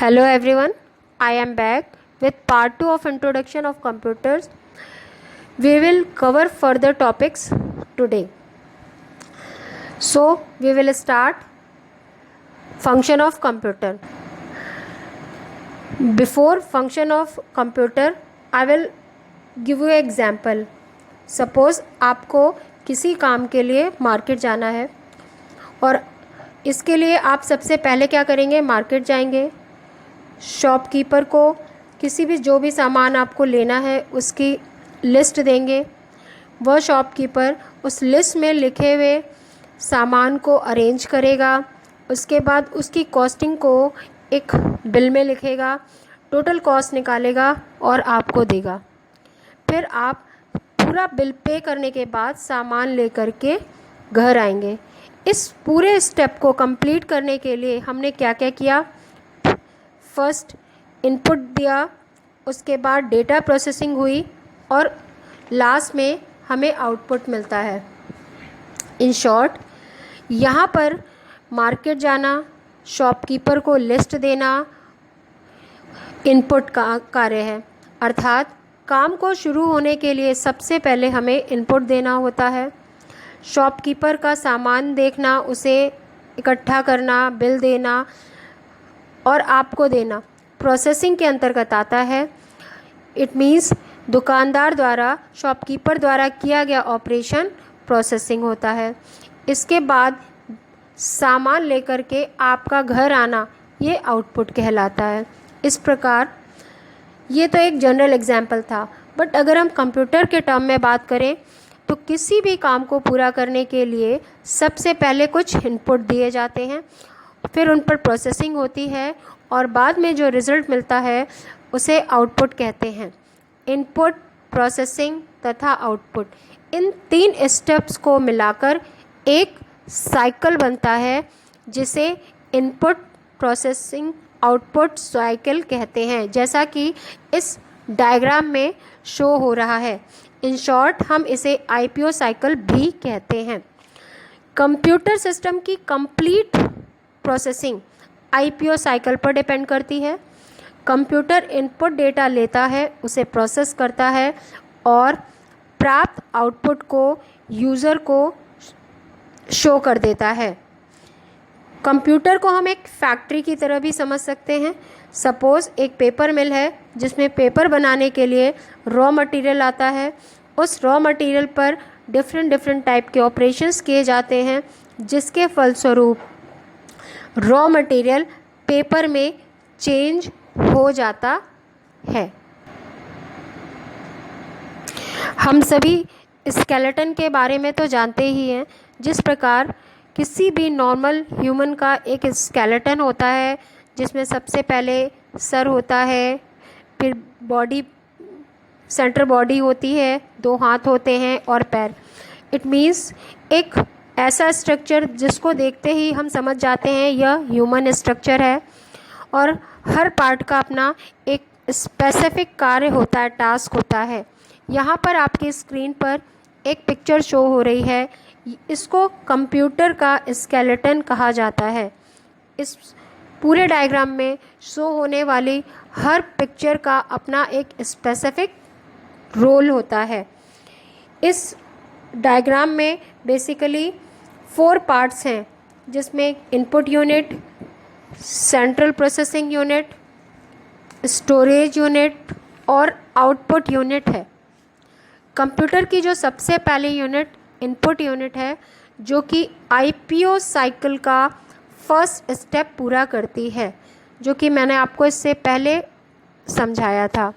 Hello everyone, I am back with part 2 of introduction of computers. We will cover further topics today. So we will start function of computer. Before function of computer, I will give you example. Suppose आपको किसी काम के लिए market जाना है और इसके लिए आप सबसे पहले क्या करेंगे, मार्केट जाएंगे, शॉपकीपर को किसी भी जो भी सामान आपको लेना है उसकी लिस्ट देंगे। वह शॉपकीपर उस लिस्ट में लिखे हुए सामान को अरेंज करेगा, उसके बाद उसकी कॉस्टिंग को एक बिल में लिखेगा, टोटल कॉस्ट निकालेगा और आपको देगा। फिर आप पूरा बिल पे करने के बाद सामान लेकर के घर आएंगे। इस पूरे स्टेप को कंप्लीट करने के लिए हमने क्या क्या किया, फर्स्ट इनपुट दिया, उसके बाद डेटा प्रोसेसिंग हुई और लास्ट में हमें आउटपुट मिलता है। इन शॉर्ट, यहाँ पर मार्केट जाना, शॉपकीपर को लिस्ट देना इनपुट का कार्य है। अर्थात काम को शुरू होने के लिए सबसे पहले हमें इनपुट देना होता है। शॉपकीपर का सामान देखना, उसे इकट्ठा करना, बिल देना और आपको देना प्रोसेसिंग के अंतर्गत आता है। इट मीन्स दुकानदार द्वारा, शॉपकीपर द्वारा किया गया ऑपरेशन प्रोसेसिंग होता है। इसके बाद सामान लेकर के आपका घर आना, ये आउटपुट कहलाता है। इस प्रकार ये तो एक जनरल एग्जाम्पल था, बट अगर हम कंप्यूटर के टर्म में बात करें तो किसी भी काम को पूरा करने के लिए सबसे पहले कुछ इनपुट दिए जाते हैं, फिर उन पर प्रोसेसिंग होती है और बाद में जो रिज़ल्ट मिलता है उसे आउटपुट कहते हैं। इनपुट, प्रोसेसिंग तथा आउटपुट, इन तीन स्टेप्स को मिलाकर एक साइकिल बनता है जिसे इनपुट, प्रोसेसिंग, आउटपुट साइकिल कहते हैं, जैसा कि इस डायग्राम में शो हो रहा है। इन शॉर्ट हम इसे आईपीओ साइकिल भी कहते हैं। कंप्यूटर सिस्टम की कंप्लीट प्रोसेसिंग आईपीओ साइकिल पर डिपेंड करती है। कंप्यूटर इनपुट डेटा लेता है, उसे प्रोसेस करता है और प्राप्त आउटपुट को यूज़र को शो कर देता है। कंप्यूटर को हम एक फैक्ट्री की तरह भी समझ सकते हैं। सपोज़ एक पेपर मिल है जिसमें पेपर बनाने के लिए रॉ मटेरियल आता है। उस रॉ मटेरियल पर डिफरेंट टाइप के ऑपरेशंस किए जाते हैं, जिसके फलस्वरूप रॉ मटेरियल पेपर में चेंज हो जाता है। हम सभी स्केलेटन के बारे में तो जानते ही हैं। जिस प्रकार किसी भी नॉर्मल ह्यूमन का एक स्केलेटन होता है, जिसमें सबसे पहले सर होता है, फिर बॉडी, सेंटर बॉडी होती है, 2 हाथ होते हैं और पैर। इट मीन्स एक ऐसा स्ट्रक्चर जिसको देखते ही हम समझ जाते हैं यह ह्यूमन स्ट्रक्चर है और हर पार्ट का अपना एक स्पेसिफिक कार्य होता है, टास्क होता है। यहाँ पर आपकी स्क्रीन पर एक पिक्चर शो हो रही है, इसको कंप्यूटर का स्केलेटन कहा जाता है। इस पूरे डायग्राम में शो होने वाली हर पिक्चर का अपना एक स्पेसिफिक रोल होता है। इस डायग्राम में बेसिकली 4 पार्ट्स हैं, जिसमें input unit, central processing unit, storage unit और आउटपुट यूनिट है। कंप्यूटर की जो सबसे पहली यूनिट इनपुट यूनिट है, जो कि आईपीओ साइकिल का फर्स्ट स्टेप पूरा करती है, जो कि मैंने आपको इससे पहले समझाया था।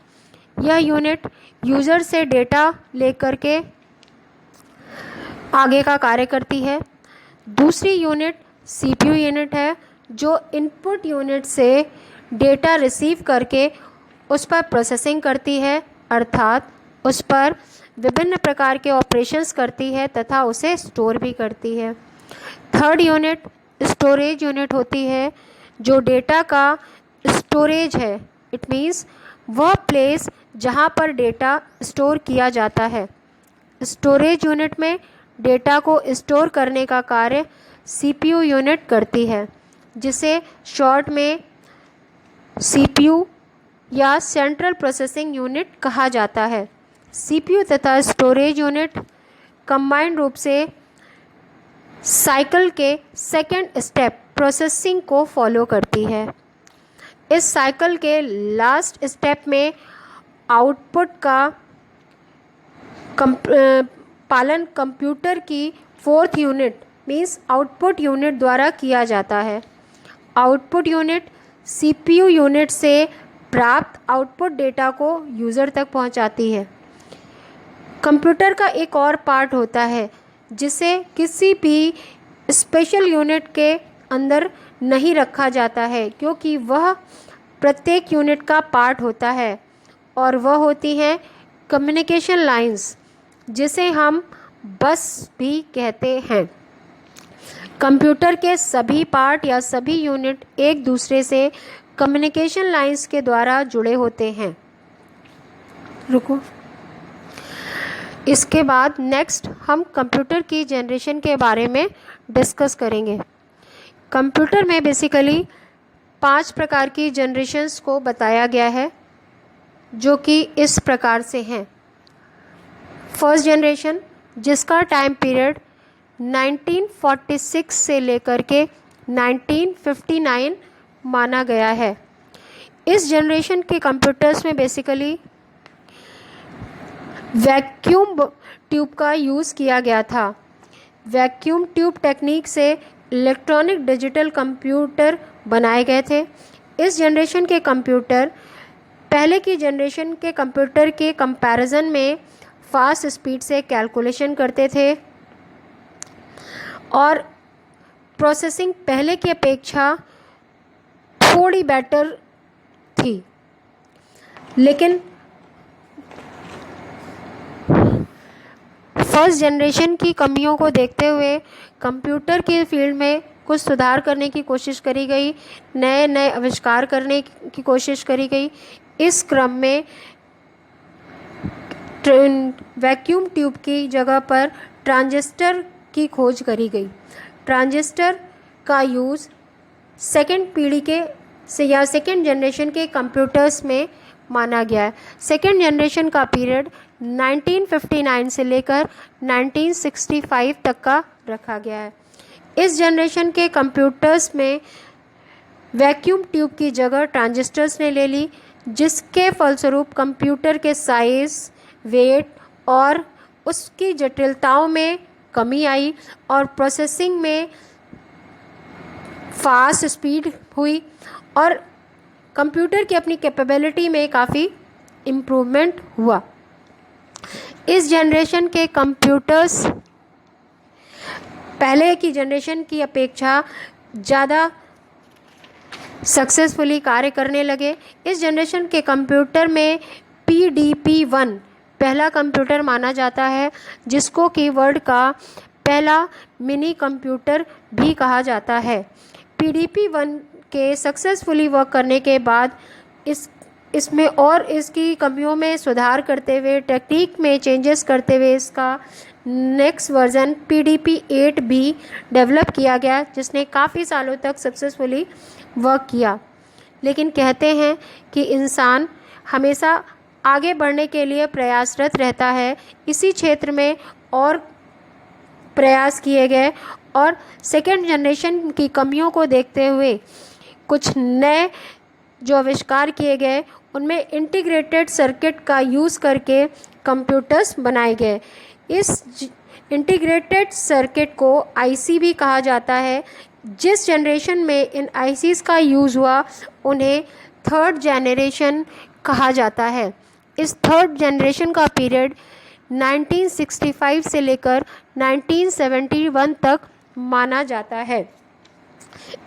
यह यूनिट यूज़र से डेटा लेकर के आगे का कार्य करती है। दूसरी यूनिट सीपीयू यूनिट है, जो इनपुट यूनिट से डेटा रिसीव करके उस पर प्रोसेसिंग करती है, अर्थात उस पर विभिन्न प्रकार के ऑपरेशंस करती है तथा उसे स्टोर भी करती है। थर्ड यूनिट स्टोरेज यूनिट होती है, जो डेटा का स्टोरेज है। इट मीन्स वह प्लेस जहाँ पर डेटा स्टोर किया जाता है। स्टोरेज यूनिट में डेटा को स्टोर करने का कार्य सीपीयू यूनिट करती है, जिसे शॉर्ट में सीपीयू या सेंट्रल प्रोसेसिंग यूनिट कहा जाता है। सीपीयू तथा स्टोरेज यूनिट कंबाइंड रूप से साइकिल के सेकेंड स्टेप प्रोसेसिंग को फॉलो करती है। इस साइकिल के लास्ट स्टेप में आउटपुट का पालन कंप्यूटर की fourth unit means output unit द्वारा किया जाता है। आउटपुट यूनिट सीपीयू यूनिट से प्राप्त आउटपुट डेटा को यूज़र तक पहुंचाती है। कंप्यूटर का एक और पार्ट होता है जिसे किसी भी स्पेशल यूनिट के अंदर नहीं रखा जाता है, क्योंकि वह प्रत्येक यूनिट का पार्ट होता है, और वह होती हैं कम्युनिकेशन लाइंस, जिसे हम बस भी कहते हैं। कंप्यूटर के सभी पार्ट या सभी यूनिट एक दूसरे से कम्युनिकेशन लाइंस के द्वारा जुड़े होते हैं। रुको, इसके बाद नेक्स्ट हम कंप्यूटर की जनरेशन के बारे में डिस्कस करेंगे। कंप्यूटर में बेसिकली 5 प्रकार की जनरेशन्स को बताया गया है, जो कि इस प्रकार से हैं। फर्स्ट जनरेशन, जिसका टाइम पीरियड 1946 से लेकर के 1959 माना गया है। इस जनरेशन के कंप्यूटर्स में बेसिकली वैक्यूम ट्यूब का यूज़ किया गया था। वैक्यूम ट्यूब टेक्निक से इलेक्ट्रॉनिक डिजिटल कंप्यूटर बनाए गए थे। इस जनरेशन के कंप्यूटर पहले की जनरेशन के कंप्यूटर के कंपैरिजन में फास्ट स्पीड से कैलकुलेशन करते थे और प्रोसेसिंग पहले की अपेक्षा थोड़ी बेटर थी। लेकिन फर्स्ट जनरेशन की कमियों को देखते हुए कंप्यूटर के फील्ड में कुछ सुधार करने की कोशिश करी गई, नए नए आविष्कार करने की कोशिश करी गई। इस क्रम में वैक्यूम ट्यूब की जगह पर ट्रांजिस्टर की खोज करी गई। ट्रांजिस्टर का यूज़ सेकेंड पीढ़ी के या सेकेंड जनरेशन के कंप्यूटर्स में माना गया है। सेकेंड जनरेशन का पीरियड 1959 से लेकर 1965 तक का रखा गया है। इस जनरेशन के कंप्यूटर्स में वैक्यूम ट्यूब की जगह ट्रांजिस्टर्स ने ले ली, जिसके फलस्वरूप कंप्यूटर के साइज़, वेट और उसकी जटिलताओं में कमी आई और प्रोसेसिंग में फास्ट स्पीड हुई और कंप्यूटर की अपनी कैपेबिलिटी में काफ़ी इम्प्रूवमेंट हुआ। इस जनरेशन के कंप्यूटर्स पहले की जनरेशन की अपेक्षा ज़्यादा सक्सेसफुली कार्य करने लगे। इस जनरेशन के कंप्यूटर में PDP-1 पहला कंप्यूटर माना जाता है, जिसको कि वर्ल्ड का पहला मिनी कंप्यूटर भी कहा जाता है। PDP-1 के सक्सेसफुली वर्क करने के बाद इसमें और इसकी कमियों में सुधार करते हुए, टेक्निक में चेंजेस करते हुए इसका नेक्स्ट वर्जन PDP-8 भी डेवलप किया गया, जिसने काफ़ी सालों तक सक्सेसफुली वर्क किया। लेकिन कहते हैं कि इंसान हमेशा आगे बढ़ने के लिए प्रयासरत रहता है। इसी क्षेत्र में और प्रयास किए गए और सेकेंड जनरेशन की कमियों को देखते हुए कुछ नए जो आविष्कार किए गए, उनमें इंटीग्रेटेड सर्किट का यूज़ करके कंप्यूटर्स बनाए गए। इस इंटीग्रेटेड सर्किट को IC भी कहा जाता है। जिस जनरेशन में इन ICs का यूज़ हुआ उन्हें थर्ड जनरेशन कहा जाता है। इस थर्ड जनरेशन का पीरियड 1965 से लेकर 1971 तक माना जाता है।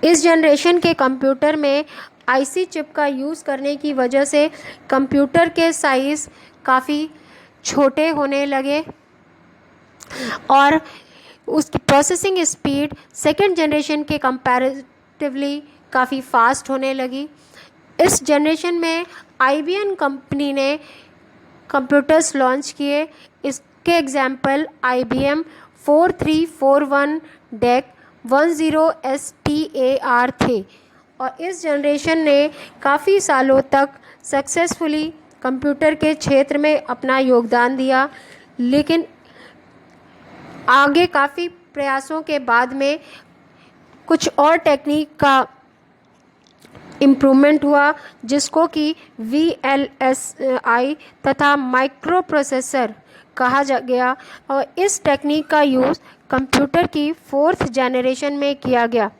इस जनरेशन के कंप्यूटर में IC चिप का यूज़ करने की वजह से कंप्यूटर के साइज़ काफ़ी छोटे होने लगे और उसकी प्रोसेसिंग स्पीड सेकेंड जनरेशन के कंपैरेटिवली काफ़ी फास्ट होने लगी। इस जनरेशन में IBM कंपनी ने कंप्यूटर्स लॉन्च किए। इसके एग्जाम्पल IBM 4341 DEC 10STAR थे और इस जनरेशन ने काफ़ी सालों तक सक्सेसफुली कंप्यूटर के क्षेत्र में अपना योगदान दिया, लेकिन आगे काफ़ी प्रयासों के बाद में कुछ और टेक्निक का इम्प्रूवमेंट हुआ, जिसको कि VLSI तथा माइक्रो प्रोसेसर कहा गया, और इस टेक्निक का यूज़ कंप्यूटर की 4th जनरेशन में किया गया।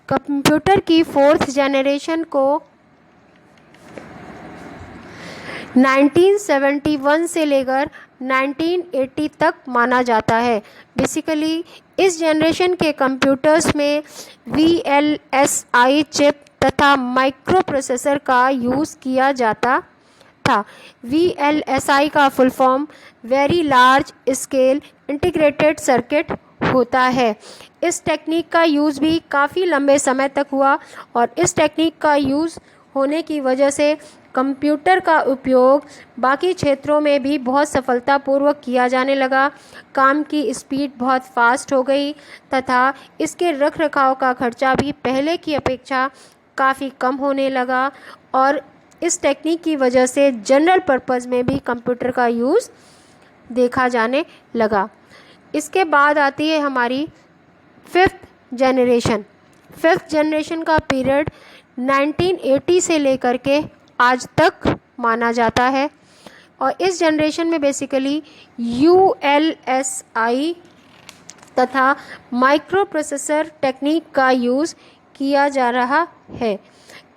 कंप्यूटर की 4th जनरेशन को 1971 से लेकर 1980 तक माना जाता है। बेसिकली इस जनरेशन के कंप्यूटर्स में VLSI चिप तथा माइक्रो प्रोसेसर का यूज़ किया जाता था। VLSI का full form very large scale integrated circuit होता है। इस टेक्निक का यूज़ भी काफ़ी लंबे समय तक हुआ, और इस टेक्निक का यूज़ होने की वजह से कंप्यूटर का उपयोग बाकी क्षेत्रों में भी बहुत सफलतापूर्वक किया जाने लगा। काम की स्पीड बहुत फास्ट हो गई तथा इसके रख रखाव का खर्चा भी पहले की अपेक्षा काफ़ी कम होने लगा, और इस टेक्निक की वजह से जनरल पर्पस में भी कंप्यूटर का यूज़ देखा जाने लगा। इसके बाद आती है हमारी 5th जनरेशन। 5th जनरेशन का पीरियड 1980 से लेकर के आज तक माना जाता है, और इस जनरेशन में बेसिकली ULSI तथा माइक्रो प्रोसेसर टेक्निक का यूज़ किया जा रहा है।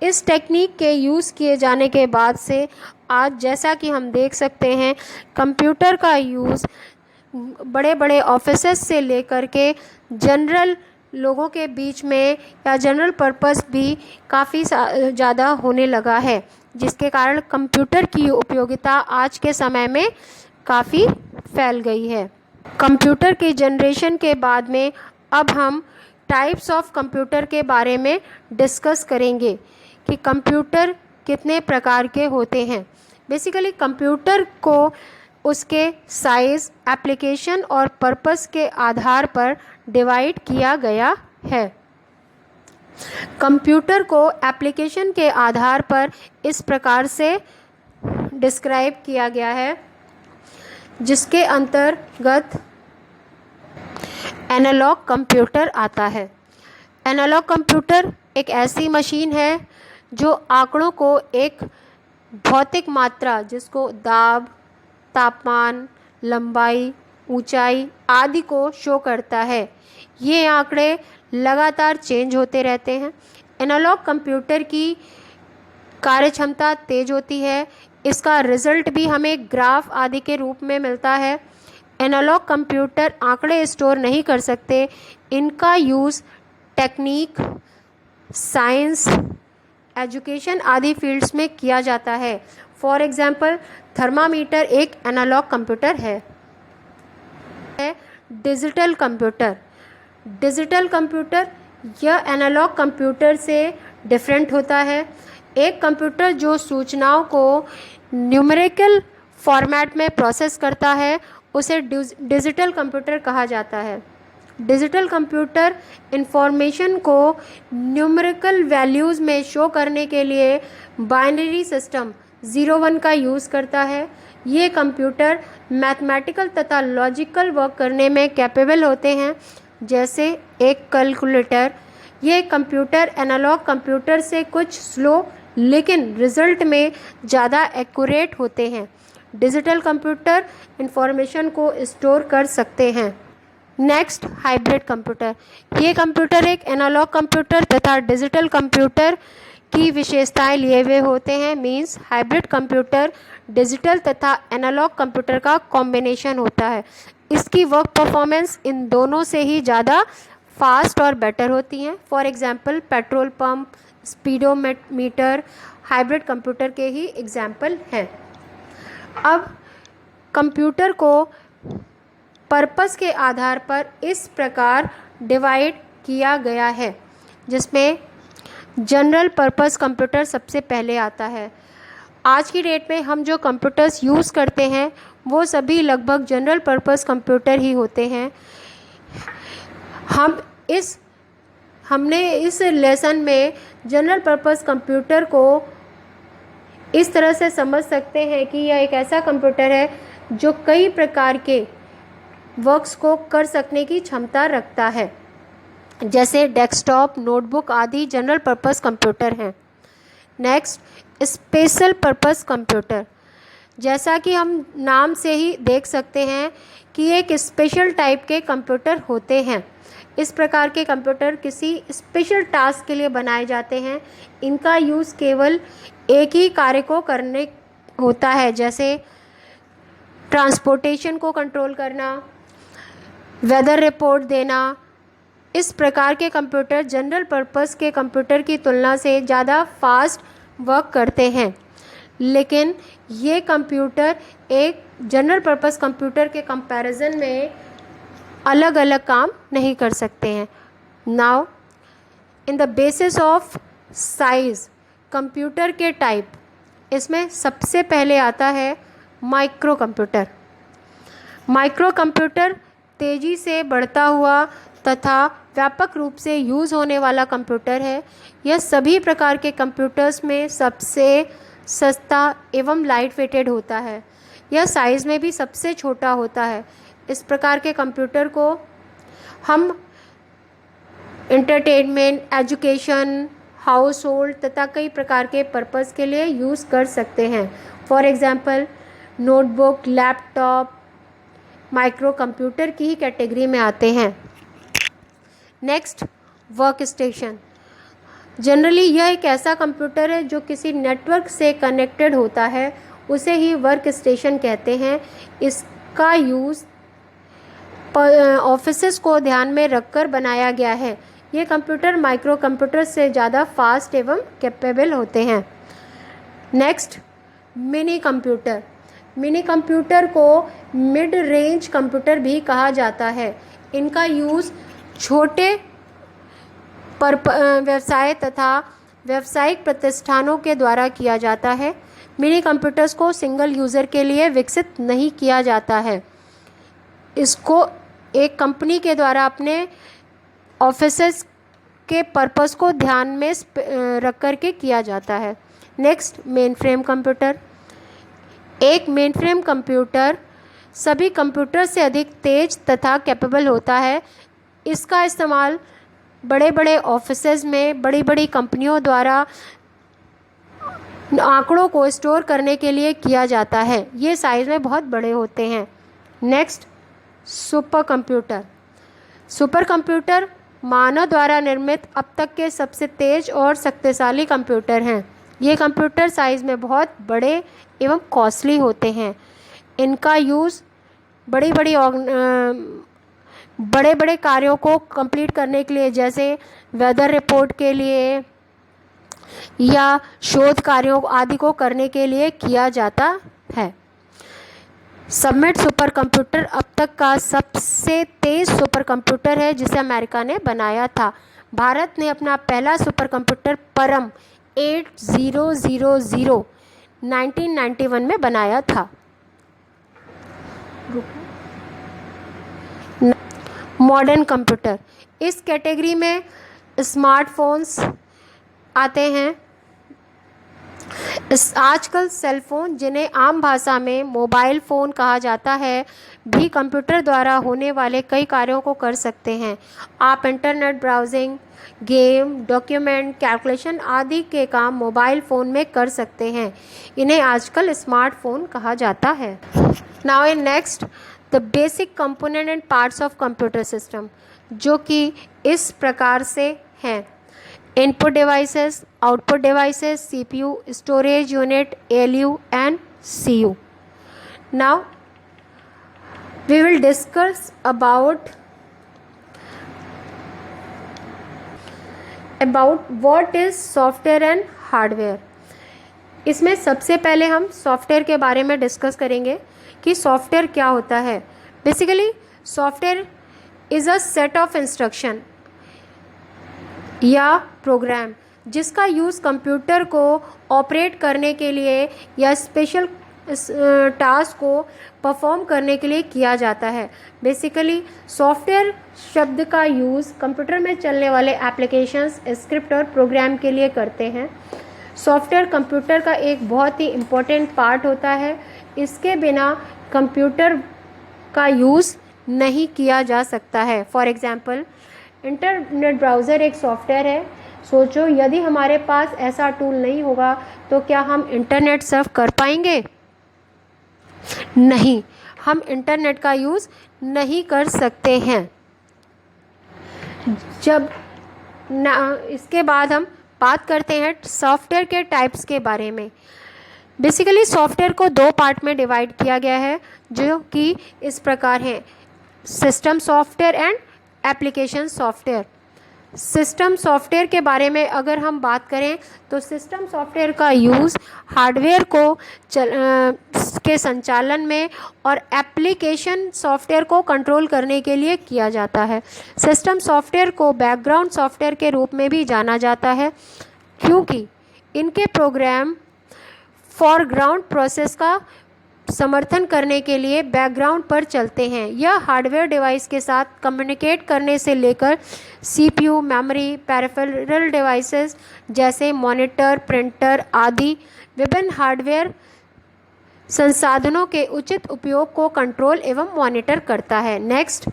इस टेक्निक के यूज़ किए जाने के बाद से आज जैसा कि हम देख सकते हैं, कंप्यूटर का यूज़ बड़े बड़े ऑफिसेस से लेकर के जनरल लोगों के बीच में या जनरल पर्पस भी काफ़ी ज़्यादा होने लगा है, जिसके कारण कंप्यूटर की उपयोगिता आज के समय में काफ़ी फैल गई है। कंप्यूटर के जनरेशन के बाद में अब हम टाइप्स ऑफ कंप्यूटर के बारे में डिस्कस करेंगे कि कंप्यूटर कितने प्रकार के होते हैं। बेसिकली कंप्यूटर को उसके साइज़, एप्लीकेशन और पर्पस के आधार पर डिवाइड किया गया है। कंप्यूटर को एप्लीकेशन के आधार पर इस प्रकार से डिस्क्राइब किया गया है, जिसके अंतर्गत एनालॉग कंप्यूटर आता है। एनालॉग कंप्यूटर एक ऐसी मशीन है जो आंकड़ों को एक भौतिक मात्रा, जिसको दाब, तापमान, लंबाई, ऊंचाई आदि को शो करता है। ये आंकड़े लगातार चेंज होते रहते हैं। एनालॉग कंप्यूटर की कार्यक्षमता तेज होती है। इसका रिजल्ट भी हमें ग्राफ आदि के रूप में मिलता है। एनालॉग कंप्यूटर आंकड़े स्टोर नहीं कर सकते। इनका यूज़ टेक्निक, साइंस, एजुकेशन आदि फील्ड्स में किया जाता है। फॉर एग्जाम्पल थर्मामीटर एक एनालॉग कंप्यूटर है। Digital computer. डिजिटल कंप्यूटर यह एनालॉग कंप्यूटर से डिफरेंट होता है। एक कंप्यूटर जो सूचनाओं को न्यूमेरिकल फॉर्मेट में प्रोसेस करता है उसे डिजिटल कंप्यूटर कहा जाता है। डिजिटल कंप्यूटर इंफॉर्मेशन को न्यूमेरिकल वैल्यूज़ में शो करने के लिए बाइनरी सिस्टम 0-1 का यूज़ करता है। ये कंप्यूटर मैथमेटिकल तथा लॉजिकल वर्क करने में कैपेबल होते हैं, जैसे एक कैलकुलेटर। ये कंप्यूटर एनालॉग कंप्यूटर से कुछ स्लो लेकिन रिजल्ट में ज़्यादा एक्यूरेट होते हैं। डिजिटल कंप्यूटर इंफॉर्मेशन को स्टोर कर सकते हैं। Next, hybrid computer. ये कंप्यूटर एक एनालॉग कंप्यूटर तथा डिजिटल कंप्यूटर की विशेषताएं लिए हुए होते हैं। मींस हाइब्रिड कंप्यूटर डिजिटल तथा एनालॉग कंप्यूटर का कॉम्बिनेशन होता है। इसकी वर्क परफॉर्मेंस इन दोनों से ही ज़्यादा फास्ट और बेटर होती हैं। For example petrol pump, speedometer hybrid computer के ही एग्जाम्पल हैं। अब कंप्यूटर को पर्पस के आधार पर इस प्रकार डिवाइड किया गया है, जिसमें जनरल पर्पस कंप्यूटर सबसे पहले आता है। आज की डेट में हम जो कंप्यूटर्स यूज़ करते हैं वो सभी लगभग जनरल पर्पस कंप्यूटर ही होते हैं। हमने इस लेसन में जनरल पर्पस कंप्यूटर को इस तरह से समझ सकते हैं कि यह एक ऐसा कंप्यूटर है जो कई प्रकार के वर्क्स को कर सकने की क्षमता रखता है, जैसे डेस्कटॉप, नोटबुक आदि जनरल पर्पस कंप्यूटर हैं। Next, special purpose computer. जैसा कि हम नाम से ही देख सकते हैं कि एक स्पेशल टाइप के कंप्यूटर होते हैं। इस प्रकार के कंप्यूटर किसी स्पेशल टास्क के लिए बनाए जाते हैं। इनका यूज़ केवल एक ही कार्य को करने होता है, जैसे ट्रांसपोर्टेशन को कंट्रोल करना, वेदर रिपोर्ट देना। इस प्रकार के कंप्यूटर जनरल पर्पस के कंप्यूटर की तुलना से ज़्यादा फास्ट वर्क करते हैं, लेकिन ये कंप्यूटर एक जनरल पर्पस कंप्यूटर के कंपैरिजन में अलग अलग काम नहीं कर सकते हैं। Now in the basis of size, computer के टाइप, इसमें सबसे पहले आता है माइक्रो कंप्यूटर। माइक्रो कंप्यूटर तेज़ी से बढ़ता हुआ तथा व्यापक रूप से यूज़ होने वाला कंप्यूटर है। यह सभी प्रकार के कंप्यूटर्स में सबसे सस्ता एवं लाइट वेटेड होता है। यह साइज़ में भी सबसे छोटा होता है। इस प्रकार के कंप्यूटर को हम एंटरटेनमेंट, एजुकेशन, हाउस होल्ड तथा कई प्रकार के पर्पस के लिए यूज़ कर सकते हैं। For example, notebook, laptop micro computer की ही कैटेगरी में आते हैं। Next, work station. जनरली यह एक ऐसा कंप्यूटर है जो किसी नेटवर्क से कनेक्टेड होता है, उसे ही वर्क स्टेशन कहते हैं। इसका यूज़ ऑफिसेस को ध्यान में रखकर बनाया गया है। ये कंप्यूटर माइक्रो कंप्यूटर से ज़्यादा फास्ट एवं कैपेबल होते हैं। Next, mini computer. Mini computer को मिड रेंज कंप्यूटर भी कहा जाता है। इनका यूज़ छोटे व्यवसाय तथा व्यावसायिक प्रतिष्ठानों के द्वारा किया जाता है। मिनी कंप्यूटर्स को सिंगल यूज़र के लिए विकसित नहीं किया जाता है। इसको एक कंपनी के द्वारा अपने ऑफिसेस के पर्पस को ध्यान में रख कर के किया जाता है। Next, main frame computer. एक मेन फ्रेम कंप्यूटर सभी कंप्यूटर से अधिक तेज तथा कैपेबल होता है। इसका इस्तेमाल बड़े बड़े ऑफिसेज में बड़ी बड़ी कंपनियों द्वारा आंकड़ों को स्टोर करने के लिए किया जाता है। ये साइज़ में बहुत बड़े होते हैं। Next, super computer. Super computer मानव द्वारा निर्मित अब तक के सबसे तेज और शक्तिशाली कंप्यूटर हैं। ये कंप्यूटर साइज़ में बहुत बड़े एवं कॉस्टली होते हैं। इनका यूज़ बड़े बड़े कार्यों को कंप्लीट करने के लिए, जैसे वेदर रिपोर्ट के लिए या शोध कार्यों आदि को करने के लिए किया जाता है। सबमिट सुपर कंप्यूटर अब तक का सबसे तेज़ सुपर कंप्यूटर है जिसे अमेरिका ने बनाया था। भारत ने अपना पहला सुपर कंप्यूटर परम 8000 1991 में बनाया था। मॉडर्न कंप्यूटर, इस कैटेगरी में स्मार्टफोन्स आते हैं। आजकल सेलफोन, जिन्हें आम भाषा में मोबाइल फ़ोन कहा जाता है, भी कंप्यूटर द्वारा होने वाले कई कार्यों को कर सकते हैं। आप internet browsing, game, document, calculation आदि के काम मोबाइल फ़ोन में कर सकते हैं। इन्हें आजकल स्मार्टफोन कहा जाता है। Now in next, the basic component and parts of computer system, जो कि इस प्रकार से हैं: input devices, output devices, CPU, storage unit, ALU and CU. Now we will discuss about what is software and hardware। इसमें सबसे पहले हम सॉफ्टवेयर के बारे में डिस्कस करेंगे कि सॉफ्टवेयर क्या होता है। Basically software is a set of instruction या प्रोग्राम जिसका यूज़ कंप्यूटर को ऑपरेट करने के लिए या स्पेशल इस टास्क को परफॉर्म करने के लिए किया जाता है। बेसिकली सॉफ्टवेयर शब्द का यूज़ कंप्यूटर में चलने वाले एप्लीकेशंस, स्क्रिप्ट और प्रोग्राम के लिए करते हैं। सॉफ्टवेयर कंप्यूटर का एक बहुत ही इम्पोर्टेंट पार्ट होता है। इसके बिना कंप्यूटर का यूज़ नहीं किया जा सकता है। फॉर एग्ज़ाम्पल, इंटरनेट ब्राउज़र एक सॉफ्टवेयर है। सोचो, यदि हमारे पास ऐसा टूल नहीं होगा तो क्या हम इंटरनेट सर्फ कर पाएंगे? नहीं, हम इंटरनेट का यूज़ नहीं कर सकते हैं। इसके बाद हम बात करते हैं सॉफ्टवेयर के टाइप्स के बारे में। बेसिकली सॉफ्टवेयर को दो पार्ट में डिवाइड किया गया है, जो कि इस प्रकार हैं: system software and application software. System software के बारे में अगर हम बात करें तो सिस्टम सॉफ्टवेयर का यूज़ हार्डवेयर को के संचालन में और एप्लीकेशन सॉफ्टवेयर को कंट्रोल करने के लिए किया जाता है। सिस्टम सॉफ्टवेयर को बैकग्राउंड सॉफ्टवेयर के रूप में भी जाना जाता है, क्योंकि इनके प्रोग्राम फॉरग्राउंड प्रोसेस का समर्थन करने के लिए बैकग्राउंड पर चलते हैं। यह हार्डवेयर डिवाइस के साथ कम्युनिकेट करने से लेकर सीपीयू, मेमोरी, पेरिफेरल डिवाइसेस जैसे मॉनिटर, प्रिंटर आदि विभिन्न हार्डवेयर संसाधनों के उचित उपयोग को कंट्रोल एवं मॉनिटर करता है। नेक्स्ट,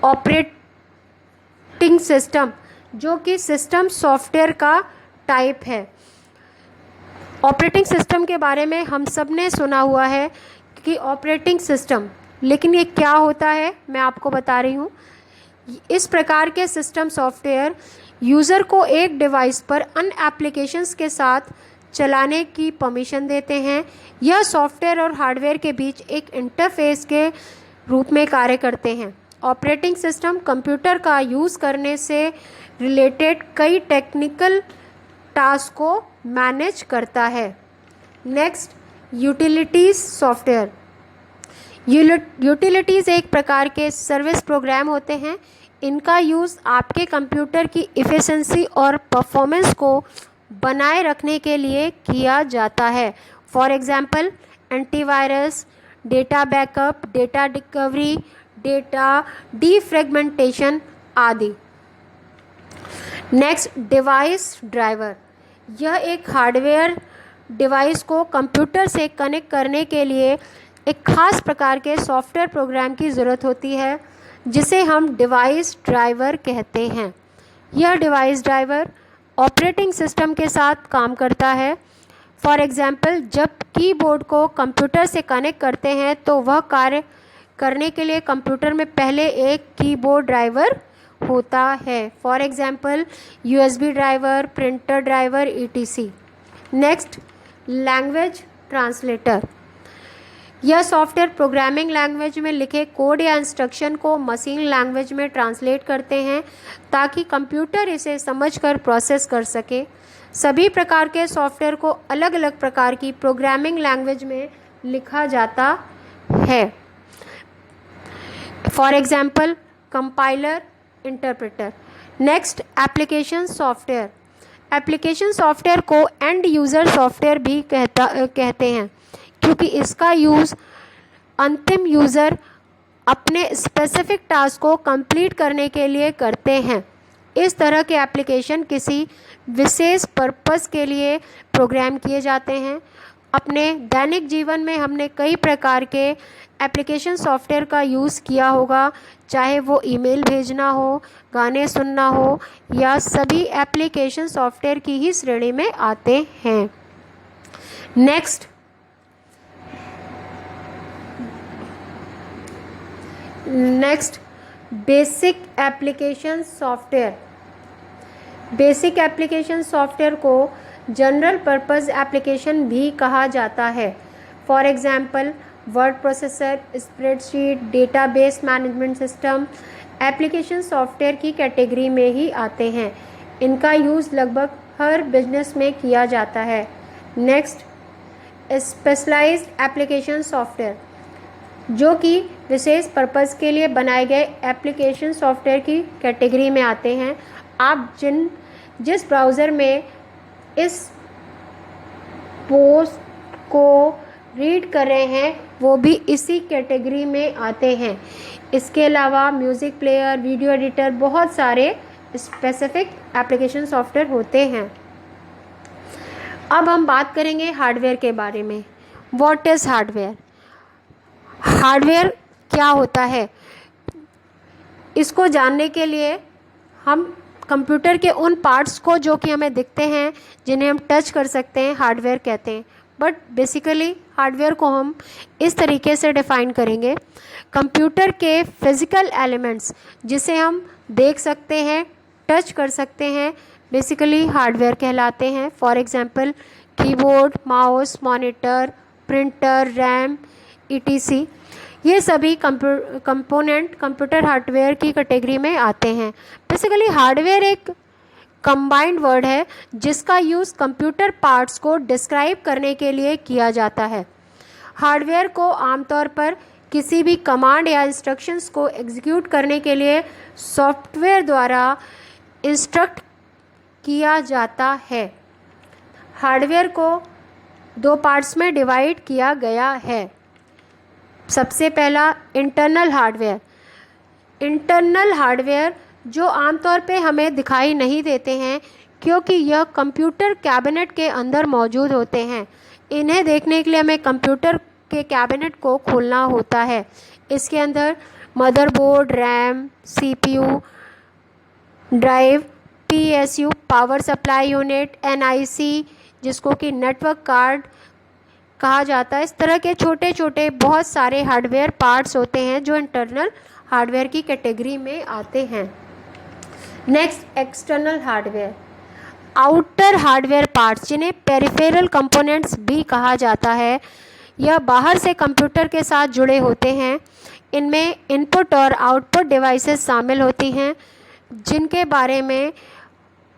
ऑपरेटिंग सिस्टम, जो कि सिस्टम सॉफ्टवेयर का टाइप है। ऑपरेटिंग सिस्टम के बारे में हम सब ने सुना हुआ है कि ऑपरेटिंग सिस्टम, लेकिन ये क्या होता है मैं आपको बता रही हूँ। इस प्रकार के सिस्टम सॉफ्टवेयर यूज़र को एक डिवाइस पर अन्य एप्लीकेशंस के साथ चलाने की परमिशन देते हैं। यह सॉफ्टवेयर और हार्डवेयर के बीच एक इंटरफेस के रूप में कार्य करते हैं। ऑपरेटिंग सिस्टम कंप्यूटर का यूज़ करने से रिलेटेड कई टेक्निकल टास्क को मैनेज करता है। Next, utilities software. यूटिलिटीज़ एक प्रकार के सर्विस प्रोग्राम होते हैं। इनका यूज़ आपके कंप्यूटर की इफ़िशेंसी और परफॉर्मेंस को बनाए रखने के लिए किया जाता है। For example, antivirus, data backup, data recovery, data defragmentation आदि। Next, device driver. यह एक हार्डवेयर डिवाइस को कंप्यूटर से कनेक्ट करने के लिए एक खास प्रकार के सॉफ्टवेयर प्रोग्राम की ज़रूरत होती है, जिसे हम डिवाइस ड्राइवर कहते हैं। यह डिवाइस ड्राइवर ऑपरेटिंग सिस्टम के साथ काम करता है। फॉर एग्ज़ाम्पल, जब कीबोर्ड को कंप्यूटर से कनेक्ट करते हैं तो वह कार्य करने के लिए कंप्यूटर में पहले एक कीबोर्ड ड्राइवर होता है। For example, USB driver, printer driver etc। Next, language translator. यह सॉफ्टवेयर प्रोग्रामिंग लैंग्वेज में लिखे कोड या इंस्ट्रक्शन को मशीन लैंग्वेज में ट्रांसलेट करते हैं, ताकि कंप्यूटर इसे समझकर प्रोसेस कर सके। सभी प्रकार के सॉफ्टवेयर को अलग अलग प्रकार की प्रोग्रामिंग लैंग्वेज में लिखा जाता है। For example, compiler, interpreter. Next, application software. Application software को एंड यूज़र सॉफ्टवेयर भी कहते हैं, क्योंकि इसका यूज़ अंतिम यूज़र अपने स्पेसिफिक टास्क को कंप्लीट करने के लिए करते हैं। इस तरह के एप्लीकेशन किसी विशेष पर्पस के लिए प्रोग्राम किए जाते हैं। अपने दैनिक जीवन में हमने कई प्रकार के एप्लीकेशन सॉफ्टवेयर का यूज़ किया होगा, चाहे वो ईमेल भेजना हो, गाने सुनना हो, या सभी एप्लीकेशन सॉफ्टवेयर की ही श्रेणी में आते हैं। Next, basic application software. Basic application software को जनरल पर्पस एप्लीकेशन भी कहा जाता है। For example, word processor, spreadsheet, database management system application software की कैटेगरी में ही आते हैं। इनका यूज़ लगभग हर बिजनेस में किया जाता है। नेक्स्ट, स्पेशलाइज्ड एप्लीकेशन सॉफ्टवेयर, जो कि विशेष पर्पस के लिए बनाए गए एप्लीकेशन सॉफ्टवेयर की कैटेगरी में आते हैं। आप जिस ब्राउज़र में इस पोस्ट को रीड कर रहे हैं वो भी इसी कैटेगरी में आते हैं। इसके अलावा म्यूज़िक प्लेयर, वीडियो एडिटर, बहुत सारे स्पेसिफिक एप्लीकेशन सॉफ्टवेयर होते हैं। अब हम बात करेंगे हार्डवेयर के बारे में। What is hardware? हार्डवेयर क्या होता है, इसको जानने के लिए हम कंप्यूटर के उन पार्ट्स को जो कि हमें दिखते हैं, जिन्हें हम टच कर सकते हैं, हार्डवेयर कहते हैं। बट बेसिकली हार्डवेयर को हम इस तरीके से डिफ़ाइन करेंगे, कंप्यूटर के फिज़िकल एलिमेंट्स जिसे हम देख सकते हैं, टच कर सकते हैं, बेसिकली हार्डवेयर कहलाते हैं। For example keyboard, mouse, monitor, printer, RAM, etc, ये सभी कंपोनेंट कंप्यूटर हार्डवेयर की कैटेगरी में आते हैं। बेसिकली हार्डवेयर एक कंबाइंड वर्ड है जिसका यूज़ कंप्यूटर पार्ट्स को डिस्क्राइब करने के लिए किया जाता है। हार्डवेयर को आमतौर पर किसी भी कमांड या इंस्ट्रक्शंस को एग्जीक्यूट करने के लिए सॉफ्टवेयर द्वारा इंस्ट्रक्ट किया जाता है। हार्डवेयर को दो पार्ट्स में डिवाइड किया गया है। सबसे पहला इंटरनल हार्डवेयर। इंटरनल हार्डवेयर जो आमतौर पे हमें दिखाई नहीं देते हैं क्योंकि यह कंप्यूटर कैबिनेट के अंदर मौजूद होते हैं। इन्हें देखने के लिए हमें कंप्यूटर के कैबिनेट को खोलना होता है। इसके अंदर motherboard, RAM, CPU, drive, PSU, power supply unit, NIC जिसको कि नेटवर्क कार्ड कहा जाता है, इस तरह के छोटे छोटे बहुत सारे हार्डवेयर पार्ट्स होते हैं जो इंटरनल हार्डवेयर की कैटेगरी में आते हैं। Next, external hardware. Outer hardware parts जिन्हें पेरिफेरल कंपोनेंट्स भी कहा जाता है, यह बाहर से कंप्यूटर के साथ जुड़े होते हैं। इनमें इनपुट और आउटपुट डिवाइसेस शामिल होती हैं जिनके बारे में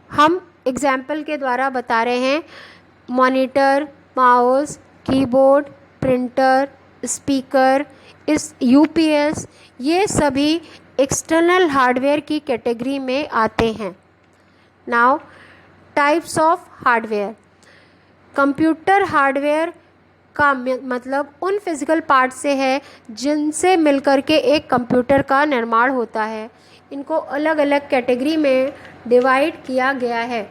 हम एग्जाम्पल के द्वारा बता रहे हैं। Monitor, mouse, keyboard, printer, speaker, इस यूपीएस, ये सभी एक्सटर्नल हार्डवेयर की कैटेगरी में आते हैं। Now types of hardware. Computer hardware का मतलब उन फिज़िकल पार्ट से है जिनसे मिलकर के एक कंप्यूटर का निर्माण होता है। इनको अलग अलग कैटेगरी में डिवाइड किया गया है।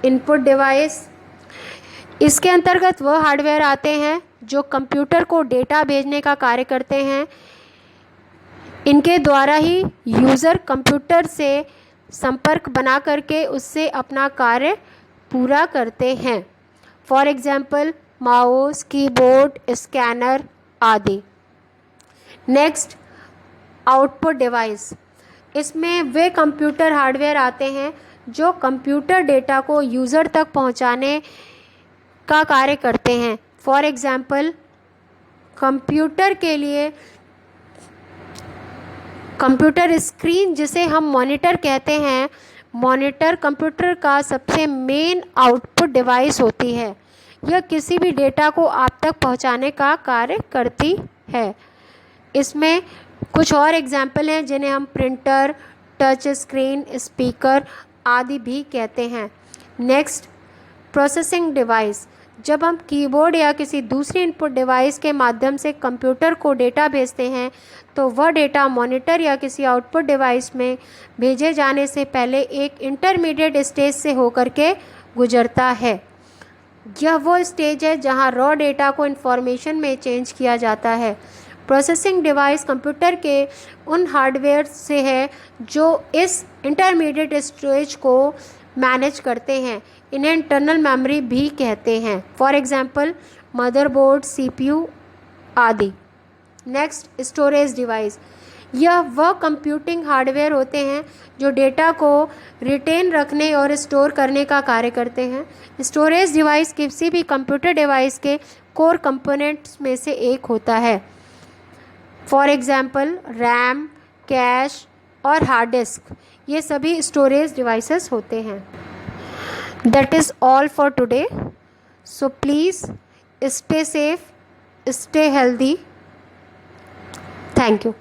इनपुट डिवाइस, इसके अंतर्गत वह हार्डवेयर आते हैं जो कंप्यूटर को डेटा भेजने का कार्य करते हैं। इनके द्वारा ही यूज़र कंप्यूटर से संपर्क बना करके उससे अपना कार्य पूरा करते हैं। For example mouse, keyboard, scanner आदि। Next, output device. इसमें वे कंप्यूटर हार्डवेयर आते हैं जो कंप्यूटर डेटा को यूज़र तक पहुंचाने का कार्य करते हैं। फॉर एग्जाम्पल कंप्यूटर के लिए कंप्यूटर स्क्रीन जिसे हम मॉनिटर कहते हैं, मॉनिटर कंप्यूटर का सबसे मेन आउटपुट डिवाइस होती है। यह किसी भी डेटा को आप तक पहुंचाने का कार्य करती है। इसमें कुछ और एग्जाम्पल हैं जिन्हें हम प्रिंटर, टच स्क्रीन, स्पीकर आदि भी कहते हैं। Next, processing device. जब हम कीबोर्ड या किसी दूसरी इनपुट डिवाइस के माध्यम से कंप्यूटर को डेटा भेजते हैं तो वह डेटा मॉनिटर या किसी आउटपुट डिवाइस में भेजे जाने से पहले एक इंटरमीडिएट स्टेज से होकर के गुजरता है। यह वो स्टेज है जहां रॉ डेटा को इंफॉर्मेशन में चेंज किया जाता है। प्रोसेसिंग डिवाइस कंप्यूटर के उन हार्डवेयर से है जो इस इंटरमीडिएट स्टेज को मैनेज करते हैं। इन्हें इंटरनल मेमोरी भी कहते हैं। फॉर एग्जांपल मदरबोर्ड, सीपीयू आदि। Next, storage device. यह वह कंप्यूटिंग हार्डवेयर होते हैं जो डेटा को रिटेन रखने और स्टोर करने का कार्य करते हैं। स्टोरेज डिवाइस किसी भी कंप्यूटर डिवाइस के कोर कंपोनेंट्स में से एक होता है। फॉर एग्जांपल रैम, कैश और हार्ड डिस्क, ये सभी स्टोरेज डिवाइसेस होते हैं। That is all for today. So please stay safe, stay healthy. Thank you.